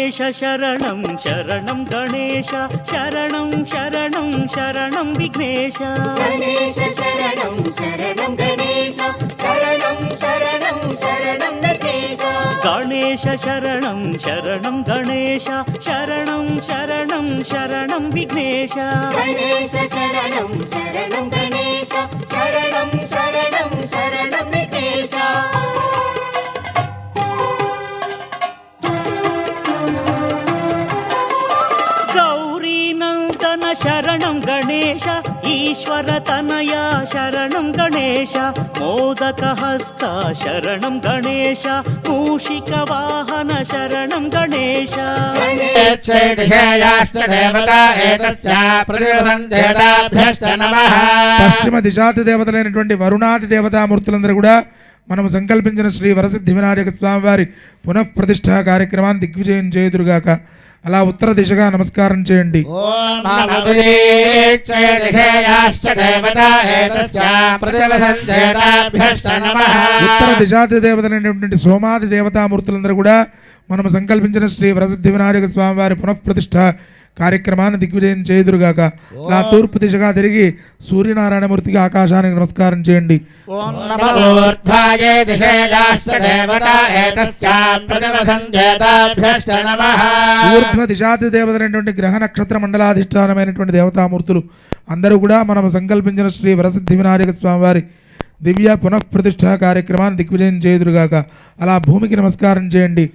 గణేశ శరణం శరణం గణేశ శరణం శరణం శరణం విఘ్నేశ గణేశ శరణం శరణం గణేశ శరణం శరణం శరణం విఘ్నేశ గణేశ శరణం శరణం గణేశ శరణం శరణం శరణం విఘ్నేశ గణేశ శరణం శరణం గణేశ శరణం శరణం శరణం విఘ్నేశ గౌరీనందన శరణం గణేశ ఈశ్వర తనయ శరణం గణేశ మోదక హస్త శరణం గణేశ మూషిక వాహన శరణం గణేశ పశ్చిమ దిశాతి దేవతలైనటువంటి వరుణాది దేవతామూర్తులందరూ కూడా మనం సంకల్పించిన శ్రీ వరసిద్ధి వినాయక స్వామి వారి పునఃప్రతిష్ఠా కార్యక్రమాన్ని దిగ్విజయం చేయుదురుగాక. అలా ఉత్తర దిశగా నమస్కారం చేయండి. ఉత్తర దిశాతి దేవతలైనటువంటి సోమాది దేవతామూర్తులందరూ కూడా మనం సంకల్పించిన శ్రీ వరసిద్ధి వినాయక స్వామి వారి పునఃప్రతిష్ఠ కార్యక్రమాన్ని దిగ్విజయం చేయుదురుగాక. అలా తూర్పు దిశగా తిరిగి సూర్యనారాయణమూర్తికి ఆకాశానికి నమస్కారం చేయండి. ఊర్ధ్వ దిశాతి దేవతలైనటువంటి గ్రహ నక్షత్ర మండలాధిష్టానమైనటువంటి దేవతామూర్తులు అందరూ కూడా మనం సంకల్పించిన శ్రీ వరసిద్ధి వినాయక స్వామి వారి దివ్య పునఃప్రతిష్ఠా కార్యక్రమాన్ని దిగ్విజయం చేయుదురుగాక. అలా భూమికి నమస్కారం చేయండి.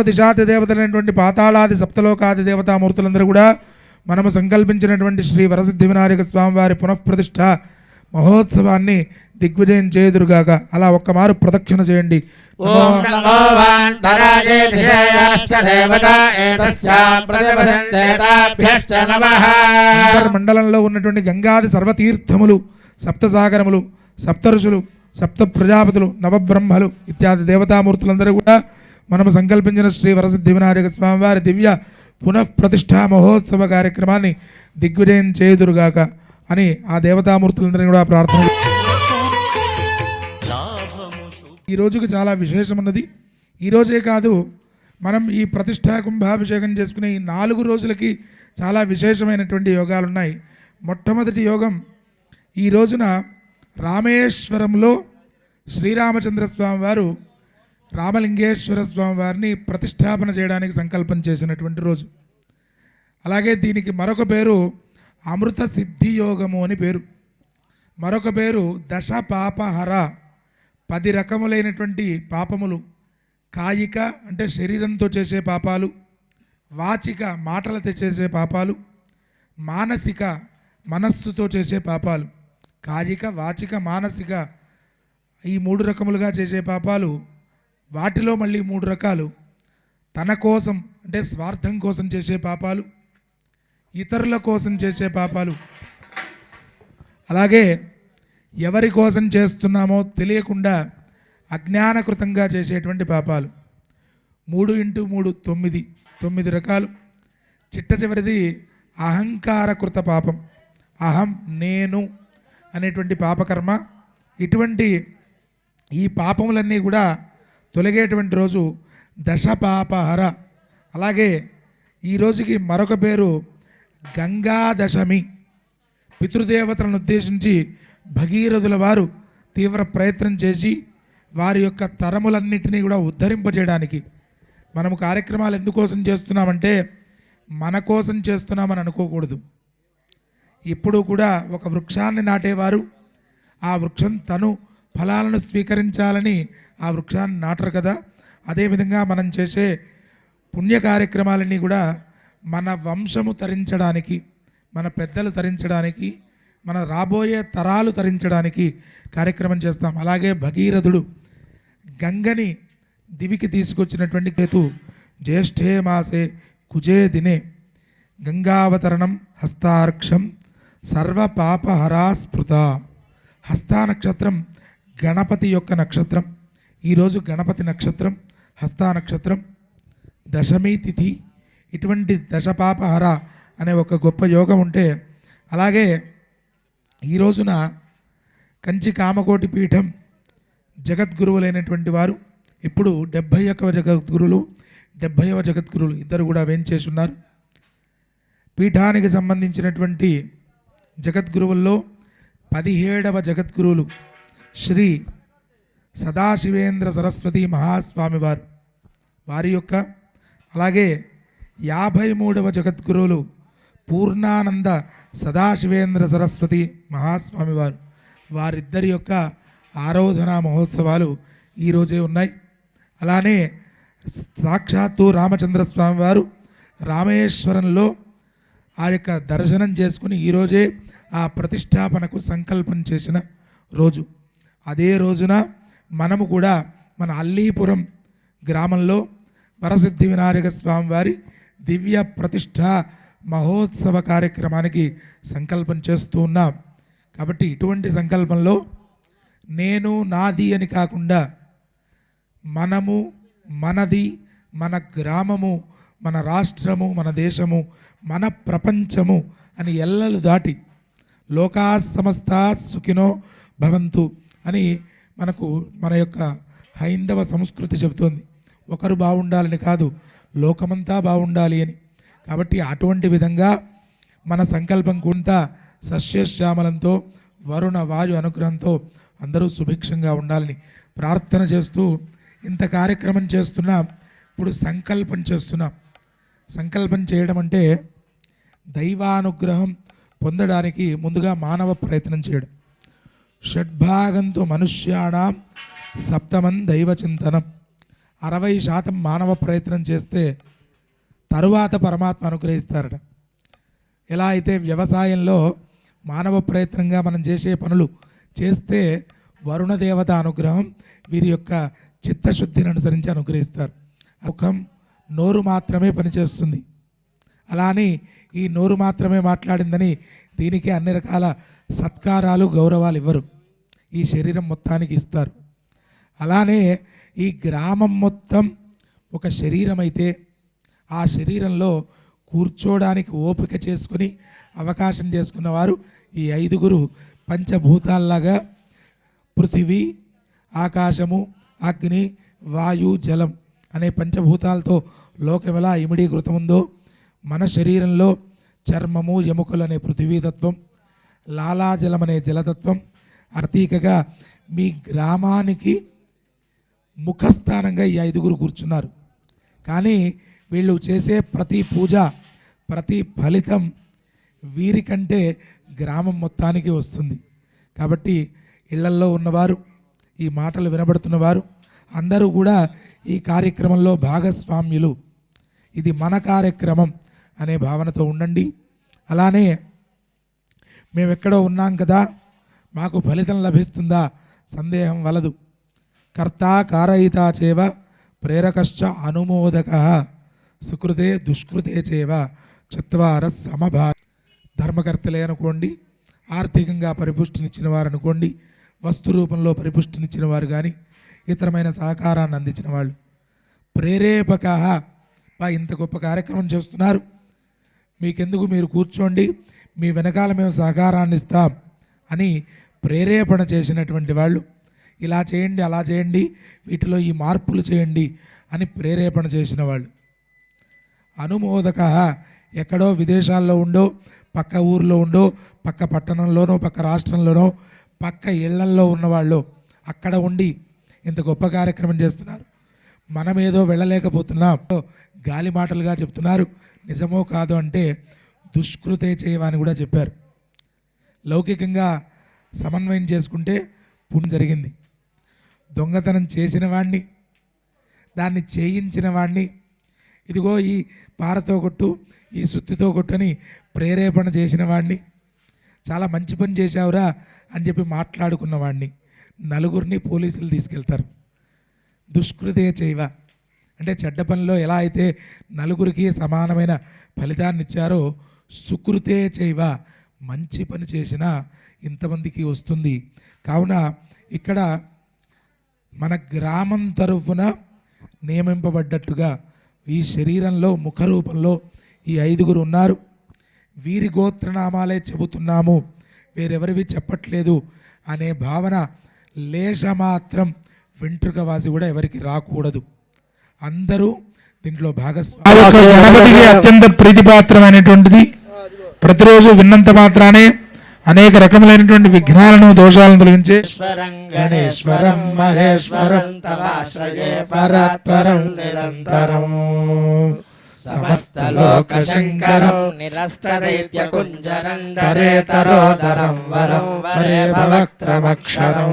దిశాతి దేవతలైనటువంటి పాతాళాది సప్తలోకాది దేవతామూర్తులందరూ కూడా మనము సంకల్పించినటువంటి శ్రీ వరసిద్ధి వినాయక స్వామి వారి పునఃప్రతిష్ఠ మహోత్సవాన్ని దిగ్విజయం చేయుదురుగాక. అలా ఒక్కమారు ప్రదక్షిణ చేయండి. మండలంలో ఉన్నటువంటి గంగాది సర్వతీర్థములు, సప్తసాగరములు, సప్తఋషులు, సప్త ప్రజాపతులు, నవబ్రహ్మలు ఇత్యాది దేవతామూర్తులందరూ కూడా మనము సంకల్పించిన శ్రీ వరసిద్ధి వినాయక స్వామి వారి దివ్య పునఃప్రతిష్ఠా మహోత్సవ కార్యక్రమాన్ని దిగ్విజయం చేయుదురుగాక అని ఆ దేవతామూర్తులందరినీ కూడా ప్రార్థన. ఈ రోజుకు చాలా విశేషమున్నది. ఈరోజే కాదు, మనం ఈ ప్రతిష్టా కుంభాభిషేకం చేసుకునే ఈ 4 రోజులకి చాలా విశేషమైనటువంటి యోగాలు ఉన్నాయి. మొట్టమొదటి యోగం ఈ రోజున రామేశ్వరంలో శ్రీరామచంద్ర స్వామి వారు రామలింగేశ్వర స్వామి వారిని ప్రతిష్టాపన చేయడానికి సంకల్పం చేసినటువంటి రోజు. అలాగే దీనికి మరొక పేరు అమృత సిద్ధి యోగము అని పేరు. మరొక పేరు దశ పాపహర. 10 రకములైనటువంటి పాపములు, కాయిక అంటే శరీరంతో చేసే పాపాలు, వాచిక మాటలతో చేసే పాపాలు, మానసిక మనస్సుతో చేసే పాపాలు. కాయిక, వాచిక, మానసిక ఈ 3 రకములుగా చేసే పాపాలు. వాటిలో మళ్ళీ 3 రకాలు. తన కోసం అంటే స్వార్థం కోసం చేసే పాపాలు, ఇతరుల కోసం చేసే పాపాలు, అలాగే ఎవరి కోసం చేస్తున్నామో తెలియకుండా అజ్ఞానకృతంగా చేసేటువంటి పాపాలు. 3 × 3 9 రకాలు. చిట్ట చివరిది అహంకారకృత పాపం, అహం నేను అనేటువంటి పాపకర్మ. ఇటువంటి ఈ పాపములన్నీ కూడా తొలగేటువంటి రోజు దశ పాపహర. అలాగే ఈ రోజుకి మరొక పేరు గంగా దశమి. పితృదేవతలను ఉద్దేశించి భగీరథుల వారు తీవ్ర ప్రయత్నం చేసి వారి యొక్క తరములన్నింటినీ కూడా ఉద్ధరింపజేయడానికి మనము కార్యక్రమాలు ఎందుకోసం చేస్తున్నామంటే మన కోసం చేస్తున్నామని అనుకోకూడదు. ఇప్పుడు కూడా ఒక వృక్షాన్ని నాటేవారు ఆ వృక్షం తను ఫలాలను స్వీకరించాలని ఆ వృక్షాన్ని నాటరు కదా. అదేవిధంగా మనం చేసే పుణ్య కార్యక్రమాలన్నీ కూడా మన వంశము తరించడానికి, మన పెద్దలు తరించడానికి, మన రాబోయే తరాలు తరించడానికి కార్యక్రమం చేస్తాం. అలాగే భగీరథుడు గంగని దివికి తీసుకొచ్చినటువంటి కేతు జ్యేష్ఠే మాసే కుజే దినే గంగావతరణం హస్తార్క్షం సర్వపాపహరాస్పృత. హస్తా నక్షత్రం గణపతి యొక్క నక్షత్రం. ఈరోజు గణపతి నక్షత్రం, హస్తా నక్షత్రం, దశమి తిథి. ఇటువంటి దశపాపహర అనే ఒక గొప్ప యోగం ఉంటే, అలాగే ఈ రోజున కంచి కామకోటి పీఠం జగద్గురువులైనటువంటి వారు ఇప్పుడు 71వ జగద్గురులు 70వ జగద్గురులు ఇద్దరు కూడా వేంచేసి ఉన్నారు. పీఠానికి సంబంధించినటువంటి జగద్గురువుల్లో 17వ జగద్గురువులు శ్రీ సదాశివేంద్ర సరస్వతి మహాస్వామి వారు, వారి యొక్క అలాగే 53వ జగద్గురువులు పూర్ణానంద సదాశివేంద్ర సరస్వతి మహాస్వామి వారు, వారిద్దరి యొక్క ఆరాధనా మహోత్సవాలు ఈరోజే ఉన్నాయి. అలానే సాక్షాత్తు రామచంద్రస్వామి వారు రామేశ్వరంలో ఆ యొక్క దర్శనం చేసుకుని ఈరోజే ఆ ప్రతిష్టాపనకు సంకల్పం చేసిన రోజు. అదే రోజున మనము కూడా మన అల్లీపురం గ్రామంలో వరసిద్ధి వినాయక స్వామి వారి దివ్య ప్రతిష్ఠ మహోత్సవ కార్యక్రమానికి సంకల్పం చేస్తూ ఉన్నాం. కాబట్టి ఇటువంటి సంకల్పంలో నేను నాది అని కాకుండా మనము, మనది, మన గ్రామము, మన రాష్ట్రము, మన దేశము, మన ప్రపంచము అని ఎల్లలు దాటి లోకా సమస్తా సుఖినో భవంతు అని మనకు మన యొక్క హైందవ సంస్కృతి చెబుతోంది. ఒకరు బాగుండాలని కాదు, లోకమంతా బాగుండాలి అని. కాబట్టి అటువంటి విధంగా మన సంకల్పం కొంత సస్యశ్యామలంతో వరుణ వాయు అనుగ్రహంతో అందరూ సుభిక్షంగా ఉండాలని ప్రార్థన చేస్తూ ఇంత కార్యక్రమం చేస్తున్నాం. ఇప్పుడు సంకల్పం చేస్తున్నాం. సంకల్పం చేయడం అంటే దైవానుగ్రహం పొందడానికి ముందుగా మానవ ప్రయత్నం చేయడం. షడ్భాగంతో మనుష్యాణం సప్తమం దైవచింతనం. 60% మానవ ప్రయత్నం చేస్తే తరువాత పరమాత్మ అనుగ్రహిస్తారట. ఎలా అయితే వ్యవసాయంలో మానవ ప్రయత్నంగా మనం చేసే పనులు చేస్తే వరుణదేవత అనుగ్రహం వీరి యొక్క చిత్తశుద్ధిని అనుసరించి అనుగ్రహిస్తారు. ముఖం, నోరు మాత్రమే పనిచేస్తుంది. అలానే ఈ నోరు మాత్రమే మాట్లాడిందని దీనికి అన్ని రకాల సత్కారాలు గౌరవాలు ఇవ్వరు, ఈ శరీరం మొత్తానికి ఇస్తారు. అలానే ఈ గ్రామం మొత్తం ఒక శరీరం అయితే ఆ శరీరంలో కూర్చోడానికి ఓపిక చేసుకుని అవకాశం చేసుకున్నవారు ఈ 5గురు పంచభూతాల్లాగా పృథివీ, ఆకాశము, అగ్ని, వాయు, జలం అనే పంచభూతాలతో లోకం ఎలా ఇమిడీకృతం ఉందో మన శరీరంలో చర్మము, ఎముకలు అనే పృథివీతత్వం, లాలాజలం అనే జలతత్వం, ప్రతీకగా మీ గ్రామానికి ముఖస్థానంగా ఈ 5గురు కూర్చున్నారు. కానీ వీళ్ళు చేసే ప్రతి పూజ, ప్రతి ఫలితం వీరికంటే గ్రామం మొత్తానికి వస్తుంది. కాబట్టి ఇళ్లల్లో ఉన్నవారు, ఈ మాటలు వినబడుతున్నవారు అందరూ కూడా ఈ కార్యక్రమంలో భాగస్వామ్యులు. ఇది మన కార్యక్రమం అనే భావనతో ఉండండి. అలానే మేమెక్కడో ఉన్నాం కదా, మాకు ఫలితం లభిస్తుందా సందేహం వలదు. కర్త కారయిత చేవ ప్రేరకశ్చ అనుమోదక సుకృతే దుష్కృతే చేవ చత్వార సమభా. ధర్మకర్తలే అనుకోండి, ఆర్థికంగా పరిపుష్టినిచ్చిన వారు అనుకోండి, వస్తు రూపంలో పరిపుష్టినిచ్చిన వారు కానీ ఇతరమైన సహకారాన్ని అందించిన వాళ్ళు, ప్రేరేపక ఇంత గొప్ప కార్యక్రమం చేస్తున్నారు, మీకెందుకు, మీరు కూర్చోండి, మీ వెనకాల మేము సహకారాన్ని ఇస్తాం అని ప్రేరేపణ చేసినటువంటి వాళ్ళు, ఇలా చేయండి, అలా చేయండి, వీటిలో ఈ మార్పులు చేయండి అని ప్రేరేపణ చేసిన వాళ్ళు. అనుమోదక ఎక్కడో విదేశాల్లో ఉండో, పక్క ఊర్లో ఉండో, పక్క పట్టణంలోనో, పక్క రాష్ట్రంలోనో, పక్క ఇళ్లల్లో ఉన్నవాళ్ళు అక్కడ ఉండి ఇంత గొప్ప కార్యక్రమం చేస్తున్నారు. మనమేదో వెళ్ళలేకపోతున్నాం, గాలి మాటలుగా చెప్తున్నారు, నిజమో కాదు అంటే దుష్కృతే చేయవని కూడా చెప్పారు. లౌకికంగా సమన్వయం చేసుకుంటే పుణ్యం జరిగింది. దొంగతనం చేసిన వాడిని, దాన్ని చేయించిన వాడిని, ఇదిగో ఈ పారతో కొట్టు, ఈ సుత్తితో కొట్టని ప్రేరేపణ చేసిన వాడిని, చాలా మంచి పని చేశావురా అని చెప్పి మాట్లాడుకున్న వాడిని నలుగురిని పోలీసులు తీసుకెళ్తారు. దుష్కృతే చేయవ అంటే చెడ్డ పనిలో ఎలా అయితే నలుగురికి సమానమైన ఫలితాన్ని ఇచ్చారో, సుకృతే చేయవ మంచి పని చేసినా ఇంతమందికి వస్తుంది. కావున ఇక్కడ మన గ్రామం తరఫున నియమింపబడ్డట్టుగా ఈ శరీరంలో ముఖ రూపంలో ఈ 5గురు ఉన్నారు. వీరి గోత్రనామాలే చెబుతున్నాము, వేరెవరివి చెప్పట్లేదు అనే భావన లేశమాత్రం వెంట్రుకవాసి కూడా ఎవరికి రాకూడదు. అందరూ దీంట్లో భాగస్వామి. గణపతికి అత్యంత ప్రీతిపాత్రమైనటువంటిది. ప్రతిరోజు విన్నంత మాత్రానే అనేక రకములైనటువంటి విఘ్నాలను దోషాలను తొలగించే గణేశ్వరం మహేశ్వరం తమాశ్రయే పరాత్పరం నిరంతరం సమస్త లోక శంకరం నిరస్తదైత్య కుంజరం ధరేతరోదరం వరం వరే భవక్త్రమక్షరం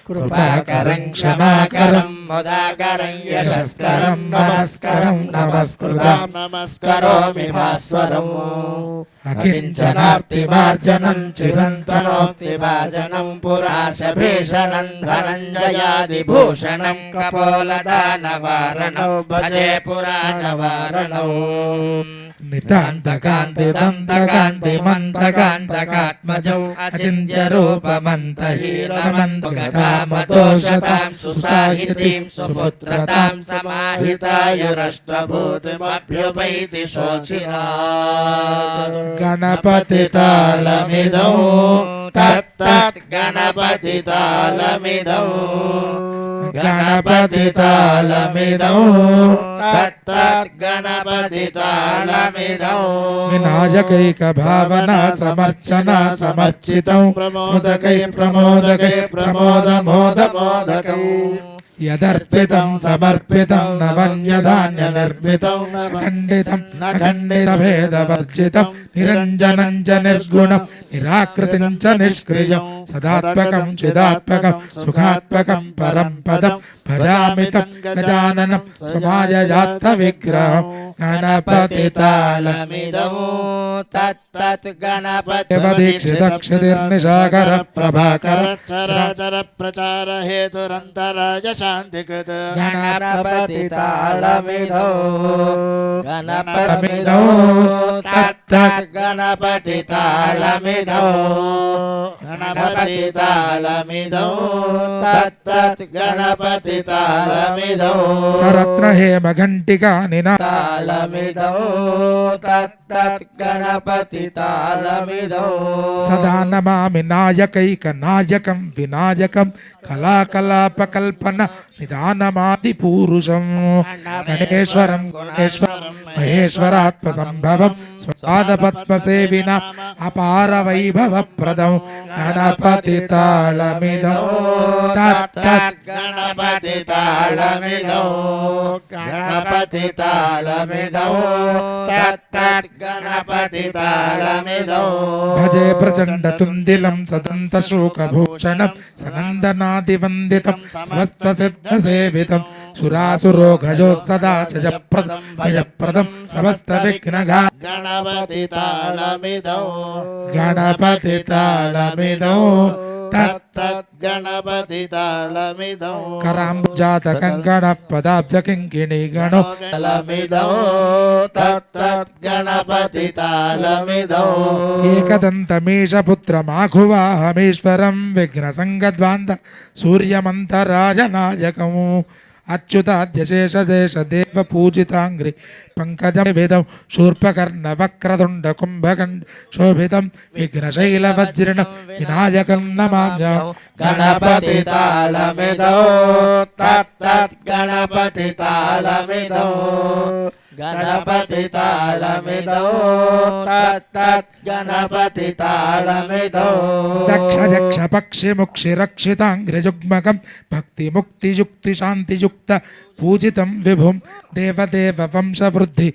కృపాకరం క్షమాకరం ముదాకరం యశస్కరం నమస్కరం నమస్కృతం నమస్కరోమి భాస్వరం అకించనార్తిమార్జనం చిరంతనోక్తిభాజనం పురాశభీషణం ధనంజయాదిభూషణం కపోలదానవారణం భజే పురాణవారణం నితాంతకాంతిదంతకాంతిమంతకాంతకాత్మజం అచింత్య రూపమంతహీనమంతగతామతోషతాం సుసాహితీం సుపుత్రతాం సమాహితాయురష్ట్రభూతిమభ్యుపైతి శోచినా గణపతి తాళమిదౌ తత్తత్ గణపతి తాళమిదౌ గణపతి తాళమిదౌ తత్తత్ గణపతి తాళమిదౌ వినాయకైక భావన సమర్చన సమర్చితం ప్రమోదకై ప్రమోదకై ప్రమోదమోదమోదకై యదర్పితం సమర్పితం నవన్యధాన్య నిర్మితం ఖండితం ఖండిత భేదవర్జితం నిరంజనం చ నిర్గుణం నిరాకృతిం చ నిష్క్రియం సదాత్మకం చిదాత్మకం సుఖాత్మకం పరం పదం భజామితం గజాననం స్వమాయయాత్త విగ్రహం గణపతి తాళమిదౌ తత్తత్ గణపతి దీక్షితక్షితిర్నిశాకర ప్రభాకర చరాచర ప్రచార హేతురంతరాయ శాంతికృత గణపతి తాళమిదౌ గణపతిమిదౌ తత్తత్ గణపతి తాళమిదౌ గణపతి తాళమిదౌ తత్తత్ గణపతి తాళమిదౌ సరత్న హేమ ఘంటికా నినాదమిదౌ తత్తత్ గణపతి తాళమిదౌ సదా నమామి నాయకైక నాయకం వినాయకం కళాకలాపకల్పన నిదానమాది పూరుషం గణేశ్వరం గుణేశ్వరం మహేశ్వరాత్మ సంభవం స్వాదపద్మసేవిన అపార వైభవ ప్రదం గణపతి తాళమిదౌ తత్తత్ గణపతి తాళమిదౌ గణపతి తాళమిదౌ తత్తత్ గణపతి తాళమిదౌ భజే ప్రచండ తుందిలం సదంత శోకభూషణం సనందనాదివందితం సమస్త సిద్ధ సేవితం సురాసురోగజో సదా జయప్రదం భయప్రదం సమస్త విఘ్నఘా గణపతి తాళమిదౌ గణపతి తాళమిదౌ తత్తత్ గణపతి తాళమిదౌ కరాంబుజాత కంకణ పదాబ్జ కింకిణి గణో తాళమిదౌ తత్తత్ గణపతి తాళమిదౌ ఏకదంతమీశ పుత్రమాఘువాహమేశ్వరం విఘ్న సంగద్వాంత సూర్యమంతరాజనాయకం అచ్యుతాద్యశేషదేశ దేవ పూజితాంగ్రి పంకజమిదం శూర్పకర్ణ వక్రతుండ కుంభకండ శోభితం విఘ్నశైల వజ్రిణం వినాయకం నమామ్యహం గణపతి తాళమిదౌ తత్తత్ గణపతి తాళమిదౌ గణపతి తాళమిదౌ తత్తత్ గణపతి తాళమిదౌ దక్ష జక్ష పక్షి ముక్షి రక్షితాంగ్రయుగ్మకం భక్తి ముక్తి యుక్తి శాంతి యుక్త పూజితం విభుం దేవదేవ వంశ వృద్ధి